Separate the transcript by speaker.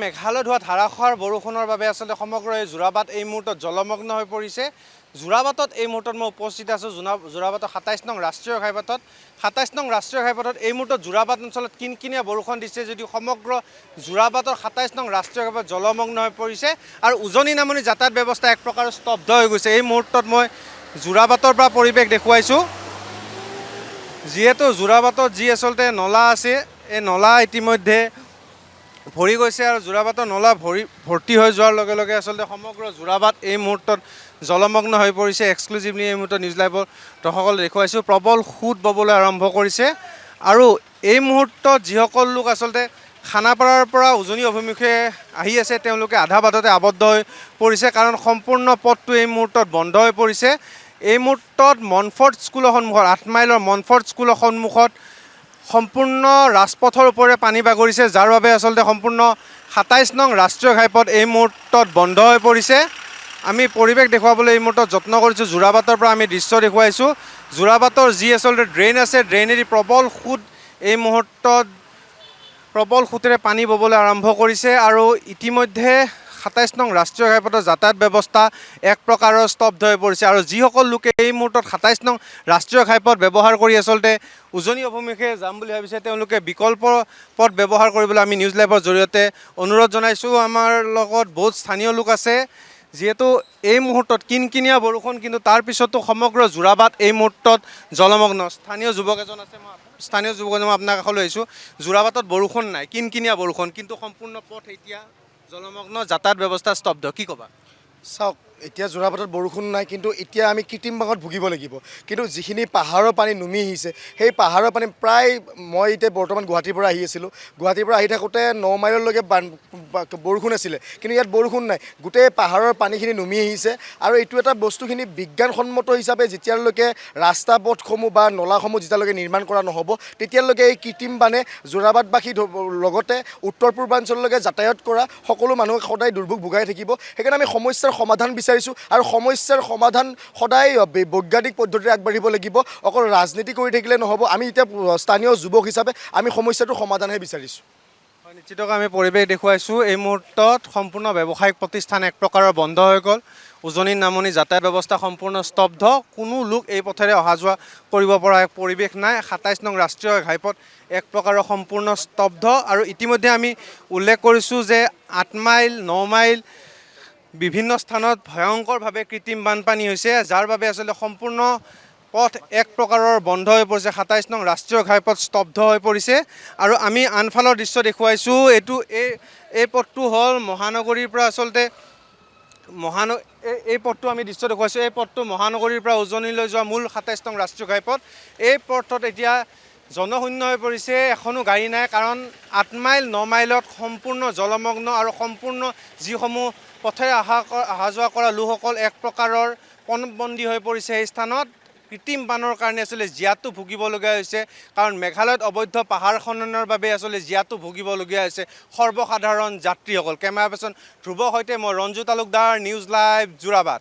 Speaker 1: মেঘালয়ত হোৱা ধাৰাসাৰ বৰষুণৰ বাবে আচলতে সমগ্ৰ এই যোৰাবাট এই মুহূৰ্তত জলমগ্ন হৈ পৰিছে। যোৰাবাটত এই মুহূৰ্তত মই উপস্থিত আছোঁ। যোৰাবাটৰ ২৭ নং ৰাষ্ট্ৰীয় ঘাইপথত। ২৭ নং ৰাষ্ট্ৰীয় ঘাইপথত এই মুহূৰ্তত যোৰাবাট অঞ্চলত কিনকিনীয়া বৰষুণ দিছে যদিও সমগ্ৰ যোৰাবাটৰ ২৭ নং ৰাষ্ট্ৰীয় ঘাইপথ জলমগ্ন হৈ পৰিছে আৰু উজনি নামনি যাতায়াত ব্যৱস্থা এক প্ৰকাৰ স্তব্ধ হৈ গৈছে। এই মুহূৰ্তত মই যোৰাবাটৰ পৰা পৰিৱেশ দেখুৱাইছোঁ। যিহেতু যোৰাবাটত যি আচলতে নলা আছে, এই নলা ইতিমধ্যে ভৰি গৈছে আৰু যোৰাবাটৰ নলা ভৰ্তি হৈ যোৱাৰ লগে লগে আচলতে সমগ্ৰ যোৰাবাট এই মুহূৰ্তত জলমগ্ন হৈ পৰিছে। এক্সক্লুচিভলি এই মুহূৰ্তত নিউজ লাইভৰ দৰ্শকসকল দেখুৱাইছোঁ। প্ৰবল সোঁত ববলৈ আৰম্ভ কৰিছে আৰু এই মুহূৰ্তত যিসকল লোক আচলতে খানাপাৰাৰ পৰা উজনি অভিমুখে আহি আছে তেওঁলোকে আধা বাটতে আবদ্ধ হৈ পৰিছে, কাৰণ সম্পূৰ্ণ পথটো এই মুহূৰ্তত বন্ধ হৈ পৰিছে। এই মুহূৰ্তত মনফৰ্ড স্কুলৰ সন্মুখত ৮ মাইলৰ মনফৰ্ড স্কুলৰ সন্মুখত সম্পূৰ্ণ ৰাজপথৰ ওপৰে পানী বাগৰিছে, যাৰ বাবে আচলতে সম্পূৰ্ণ ২৭ নং ৰাষ্ট্ৰীয় ঘাইপথ এই মুহূৰ্তত বন্ধ হৈ পৰিছে। আমি পৰিৱেশ দেখুৱাবলৈ এই মুহূৰ্তত যত্ন কৰিছোঁ। যোৰাবাটৰ পৰা আমি দৃশ্য দেখুৱাইছোঁ। যোৰাবাটৰ যি আচলতে ড্ৰেইন আছে, ড্ৰেইনেদি প্ৰবল সোঁত এই মুহূৰ্তত প্ৰবল সোঁতেৰে পানী ববলৈ আৰম্ভ কৰিছে আৰু ইতিমধ্যে ২৭ নং ৰাষ্ট্ৰীয় ঘাইপথৰ যাতায়াত ব্যৱস্থা এক প্ৰকাৰৰ স্তব্ধ হৈ পৰিছে আৰু যিসকল লোকে এই মুহূৰ্তত ২৭ নং ৰাষ্ট্ৰীয় ঘাইপথ ব্যৱহাৰ কৰি আচলতে উজনি অভিমুখে যাম বুলি ভাবিছে তেওঁলোকে বিকল্প পথ ব্যৱহাৰ কৰিবলৈ আমি নিউজ লাইভৰ জৰিয়তে অনুৰোধ জনাইছোঁ। আমাৰ লগত বহুত স্থানীয় লোক আছে। যিহেতু এই মুহূৰ্তত কিনকিনীয়া বৰষুণ, কিন্তু তাৰ পিছতো সমগ্ৰ যোৰাবাট এই মুহূৰ্তত জলমগ্ন। স্থানীয় যুৱক এজন আছে, মই আপোনাৰ কাষলৈ আহিছোঁ। যোৰাবাটত বৰষুণ নাই, কিনকিনীয়া বৰষুণ, কিন্তু সম্পূৰ্ণ পথ এতিয়া জলমগ্ন, যাতায়াত ব্যৱস্থা স্তব্ধ। কি ক'বা?
Speaker 2: চাওক, এতিয়া যোৰাবাটত বৰষুণ নাই, কিন্তু এতিয়া আমি কৃত্ৰিম বাঁহত ভুগিব লাগিব। কিন্তু যিখিনি পাহাৰৰ পানী নুমি আহিছে, সেই পাহাৰৰ পানী প্ৰায় মই এতিয়া বৰ্তমান গুৱাহাটীৰ পৰা আহি আছিলোঁ। গুৱাহাটীৰ পৰা আহি থাকোঁতে ৯ মাইললৈকে বৰষুণ আছিলে, কিন্তু ইয়াত বৰষুণ নাই। গোটেই পাহাৰৰ পানীখিনি নুমি আহিছে আৰু এইটো এটা বস্তুখিনি বিজ্ঞানসন্মত হিচাপে যেতিয়ালৈকে ৰাস্তা পথসমূহ বা নলাসমূহ যেতিয়ালৈকে নিৰ্মাণ কৰা নহ'ব, তেতিয়ালৈকে এই কৃত্ৰিম বানে যোৰাবাটবাসী লগতে উত্তৰ পূৰ্বাঞ্চললৈকে যাতায়াত কৰা সকলো মানুহক সদায় দুৰ্ভোগ ভোগাই থাকিব। সেইকাৰণে আমি সমস্যাৰ সমাধান বিচাৰিছোঁ আৰু সমস্যাৰ সমাধান সদায় বৈজ্ঞানিক পদ্ধতিৰে আগবাঢ়িব লাগিব। অকল ৰাজনীতি কৰি থাকিলে নহ'ব। আমি এতিয়া স্থানীয় যুৱক হিচাপে আমি সমস্যাটোৰ সমাধানহে বিচাৰিছোঁ।
Speaker 1: হয়, নিশ্চিতকৈ আমি পৰিৱেশ দেখুৱাইছোঁ। এই মুহূৰ্তত সম্পূৰ্ণ ব্যৱসায়িক প্ৰতিষ্ঠান এক প্ৰকাৰৰ বন্ধ হৈ গ'ল। উজনি নামনি যাতায়াত ব্যৱস্থা সম্পূৰ্ণ স্তব্ধ। কোনো লোক এই পথেৰে অহা যোৱা কৰিব পৰা এক পৰিৱেশ নাই। ২৭ নং ৰাষ্ট্ৰীয় ঘাইপথ এক প্ৰকাৰৰ সম্পূৰ্ণ স্তব্ধ আৰু ইতিমধ্যে আমি উল্লেখ কৰিছোঁ যে ৮ মাইল ৯ মাইল বিভিন্ন স্থানত ভয়ংকৰভাৱে কৃত্ৰিম বানপানী হৈছে, যাৰ বাবে আচলতে সম্পূৰ্ণ পথ এক প্ৰকাৰৰ বন্ধ হৈ পৰিছে। ২৭ নং ৰাষ্ট্ৰীয় ঘাইপথ স্তব্ধ হৈ পৰিছে আৰু আমি আনফালৰ দৃশ্য দেখুৱাইছোঁ। এই পথটো হ'ল মহানগৰীৰ পৰা আচলতে এই পথটো আমি দৃশ্য দেখুৱাইছোঁ। এই পথটো মহানগৰীৰ পৰা উজনিলৈ যোৱা মূল ২৭ নং ৰাষ্ট্ৰীয় ঘাইপথ। এই পথত এতিয়া জনশূন্য হৈ পৰিছে, এখনো গাড়ী নাই, কাৰণ ৮ মাইল ৯ মাইলত সম্পূৰ্ণ জলমগ্ন আৰু সম্পূৰ্ণ যিসমূহ পথেৰে অহা যোৱা কৰা লোকসকল এক প্ৰকাৰৰ পণবন্দী হৈ পৰিছে। এই স্থানত কৃত্ৰিম বানৰ কাৰণে আচলতে জীয়াতু ভুগিবলগীয়া হৈছে, কাৰণ মেঘালয়ত অবৈধ পাহাৰ খননৰ বাবে আচলতে জীয়াতু ভুগিবলগীয়া হৈছে সৰ্বসাধাৰণ যাত্ৰীসকল। কেমেৰা পাৰ্চন ধ্ৰুৱৰ সৈতে মই ৰঞ্জু তালুকদাৰ, নিউজ লাইভ, যোৰাবাট।